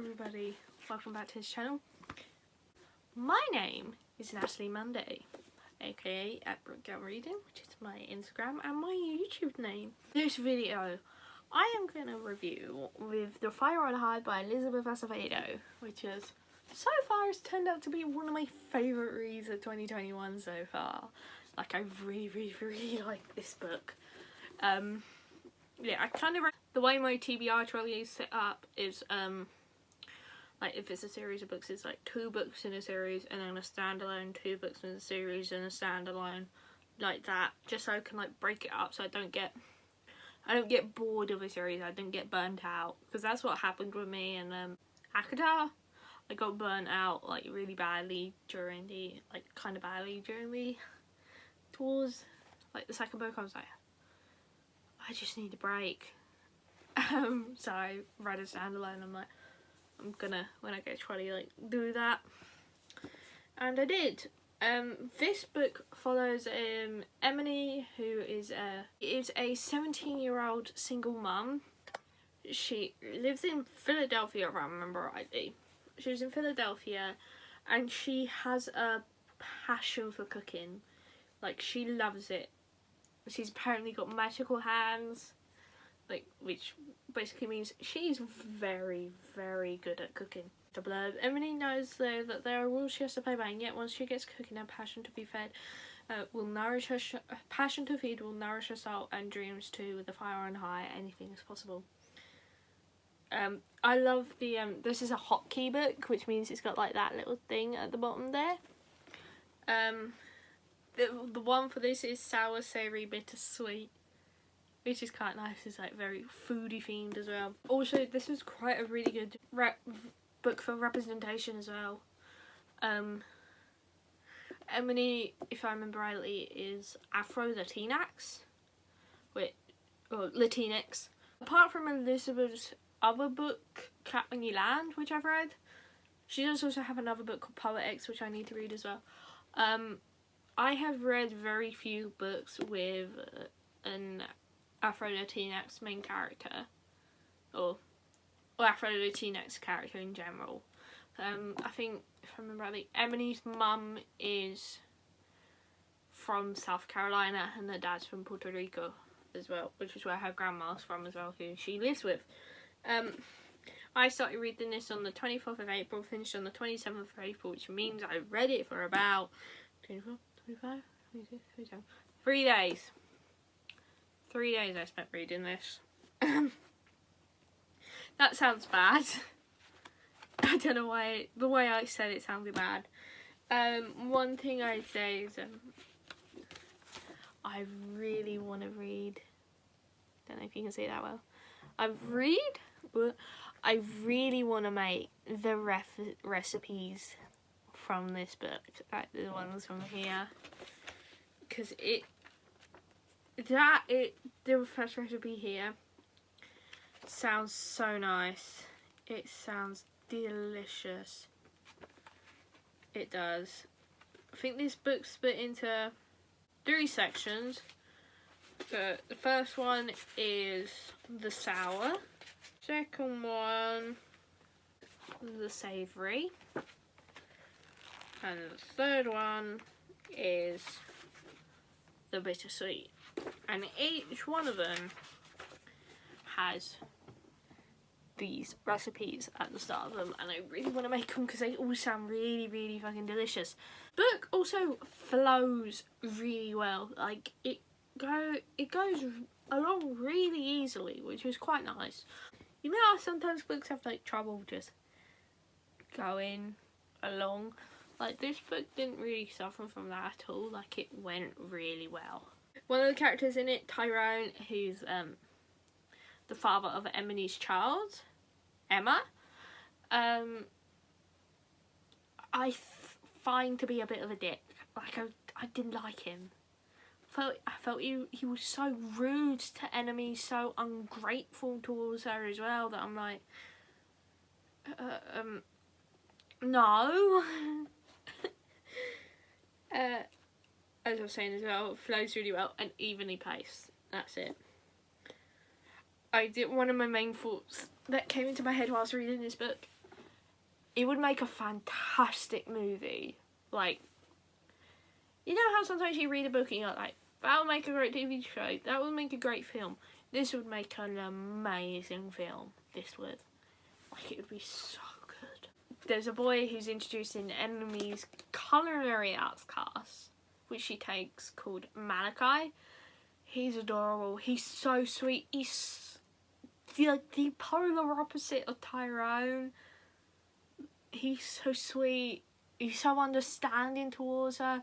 everybody, welcome back to this channel. My name is Natalie Monday, aka @BrookGalReading, which is my Instagram and my YouTube name. This video, I am going to review with The Fire on High by Elizabeth Acevedo, which is, so far, has turned out to be one of my favourite reads of 2021 so far. Like, I really like this book. Yeah, I kind of, the way my TBR trolley is set up is, like, if it's a series of books, it's like 2 books in a series and then a standalone, 2 books in a series and a standalone, like that, just so I can, like, break it up so I don't get bored of a series, I don't get burnt out, because that's what happened with me and Akata. I got burnt out, like, really badly during the, towards, like, the second book. I was like, I just need a break. So I read a standalone. I'm like, I'm gonna, when I get trolley, like, do that. And I did. This book follows Emily, who is a 17-year-old single mum. She lives in Philadelphia, if I remember rightly. She was in Philadelphia, and she has a passion for cooking. Like, she loves it. She's apparently got magical hands, like, which basically means she's very good at cooking. The blurb: Emily knows though that there are rules she has to play by, and yet once she gets cooking, her passion to be fed will nourish her. Passion to feed will nourish her soul, and dreams too. With the fire on high, anything is possible. I love the this is a hotkey book, which means it's got like that little thing at the bottom there. The one for this is sour, savoury, bittersweet, which is quite nice. It's like very foodie themed as well. Also, this was quite a really good book for representation as well. Emily, if I remember rightly, is Afro-Latinx, or Latinx. Apart from Elizabeth's other book, Cat When You Land, which I've read, she does also have another book called Poet X, which I need to read as well. I have read very few books with an Afro-Latinx main character, or Afro-Latinx character in general. I think, if I remember rightly, Emily's mum is from South Carolina and her dad's from Puerto Rico as well, which is where her grandma's from as well, who she lives with. I started reading this on the 24th of April, finished on the 27th of April, which means I read it for about 24, 25, 26, 27, 3 days. 3 days I spent reading this. That sounds bad. I don't know why, the way I said it sounded bad. One thing I'd say is I really want to read, don't know if you can see that well, I really want to make the recipes from this book, like the ones from here, because the first recipe here sounds so nice. It sounds delicious. It does. I think this book's split into 3 sections. The first one is the sour. Second one, the savoury. And the third one is the bittersweet. And each one of them has these recipes at the start of them, and I really want to make them because they all sound really fucking delicious. Book also flows really well. Like, it goes along really easily, which is quite nice. You know how sometimes books have like trouble just going along? Like, this book didn't really suffer from that at all. Like, it went really well. One of the characters in it, Tyrone, who's the father of Emily's child, Emma, I find to be a bit of a dick. Like, I didn't like him. I felt he was so rude to Emily, so ungrateful towards her as well, that I'm like, no. As I was saying as well, it flows really well and evenly paced. That's it. One of my main thoughts that came into my head while I was reading this book it would make a fantastic movie. Like, you know how sometimes you read a book and you're like, that would make a great TV show, that would make a great film. This would make an amazing film. This would. Like, it would be so good. There's a boy who's introduced in Emily's culinary arts class, which she takes, called Malachi. He's adorable. He's so sweet. He's like the polar opposite of Tyrone. He's so sweet. He's so understanding towards her.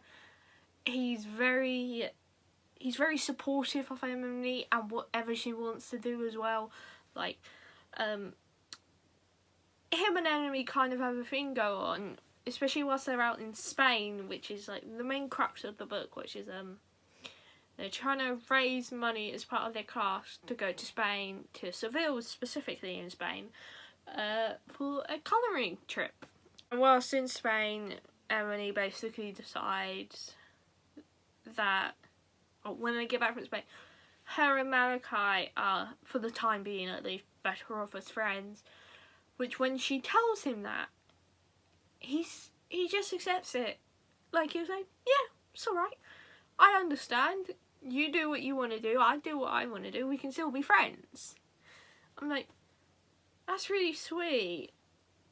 He's very supportive of Emily and whatever she wants to do as well. Like, him and Emily kind of have a thing go on, especially whilst they're out in Spain, which is like the main crux of the book, which is they're trying to raise money as part of their class to go to Spain, to Seville specifically in Spain, for a colouring trip. And whilst in Spain, Emily basically decides that when they get back from Spain, her and Malachi are, for the time being at least, better off as friends. Which, when she tells him that, he just accepts it. Like, he was like, yeah, it's alright. I understand. You do what you want to do. I do what I want to do. We can still be friends. I'm like, that's really sweet.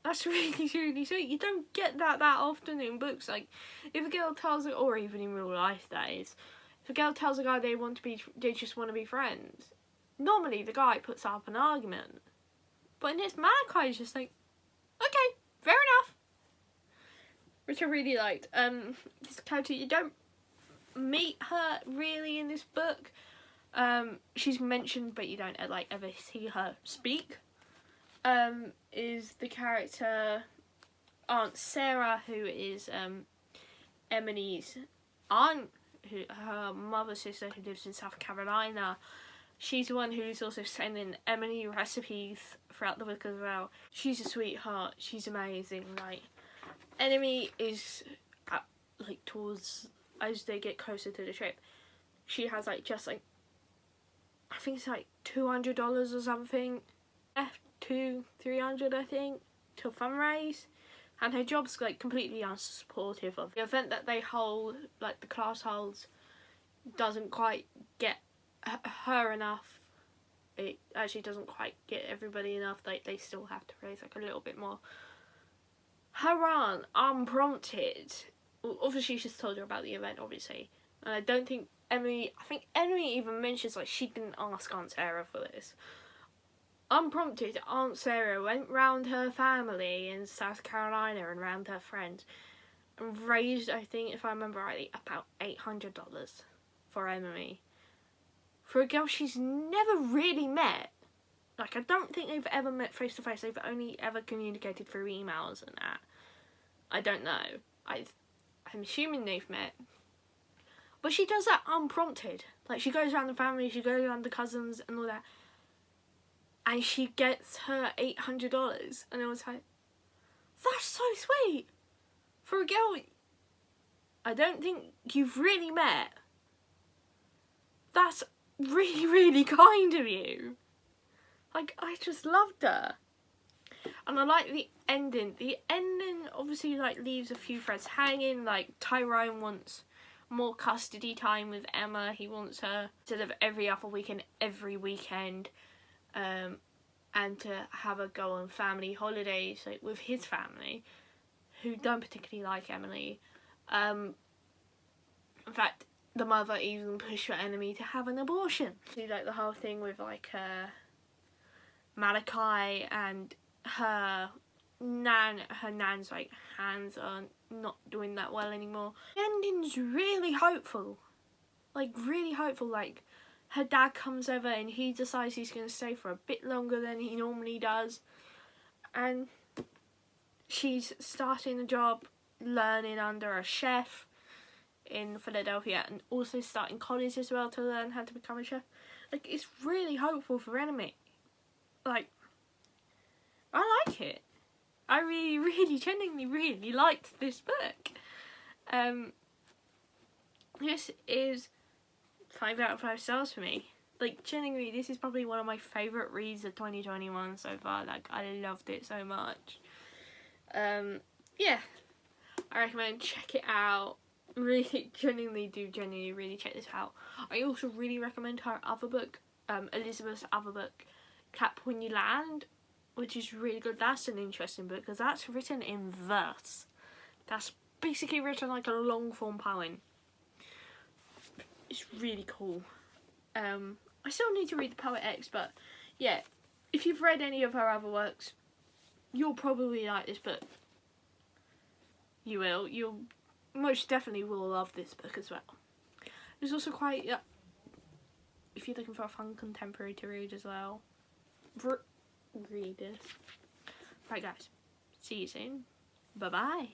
That's really, really sweet. You don't get that often in books. Like, if a girl tells it, or even in real life, that is, if a girl tells a guy they just want to be friends, normally the guy puts up an argument. But in this, Malachi is just like, okay, fair enough. Which I really liked. This character, you don't meet her really in this book. She's mentioned, but you don't like ever see her speak. Is the character Aunt Sarah, who is Emily's aunt, her mother's sister, who lives in South Carolina. She's the one who's also sending Emily recipes throughout the book as well. She's a sweetheart. She's amazing. Like, Emily is like towards, as they get closer to the trip, she has like just like, I think it's like $200 or something left, $200-300 I think, to fundraise. And her job's like completely unsupportive of the event that they hold, like the class holds, doesn't quite get her enough. It actually doesn't quite get everybody enough. Like, they still have to raise like a little bit more. Her aunt, unprompted, well, obviously she's told her about the event, obviously, and I think Emily even mentions like she didn't ask Aunt Sarah for this. Unprompted, Aunt Sarah went round her family in South Carolina and round her friends and raised, I think, if I remember rightly, about $800 for Emily. For a girl she's never really met. Like, I don't think they've ever met face to face. They've only ever communicated through emails and that. I don't know. I'm assuming they've met. But she does that unprompted. Like, she goes around the family, she goes around the cousins and all that. And she gets her $800. And I was like, that's so sweet. For a girl I don't think you've really met. That's really, really kind of you. Like, I just loved her. And I like the ending. The ending obviously like leaves a few threads hanging. Like, Tyrone wants more custody time with Emma. He wants her instead of every other weekend, every weekend. And to have her go on family holidays, like with his family, who don't particularly like Emily. In fact, the mother even pushed for Emily to have an abortion. See, like the whole thing with like Malachi and her nan's like hands are not doing that well anymore. The ending's really hopeful. Like, really hopeful. Like, her dad comes over and he decides he's going to stay for a bit longer than he normally does. And she's starting a job learning under a chef in Philadelphia and also starting college as well to learn how to become a chef. Like, it's really hopeful for Enemy. Like, I like it. I really, really, genuinely, really liked this book. This is 5 out of 5 stars for me. Like, genuinely, this is probably one of my favourite reads of 2021 so far. Like, I loved it so much. Yeah, I recommend check it out. Really, genuinely really check this out. I also really recommend her other book, Elizabeth's other book, Clap When You Land, which is really good. That's an interesting book because that's written in verse. That's basically written like a long form poem. It's really cool. I still need to read The Poet X, but yeah, if you've read any of her other works, you'll probably like this book. You'll most definitely will love this book as well. It's also quite, if you're looking for a fun contemporary to read as well, read this. Right guys, see you soon. Bye bye.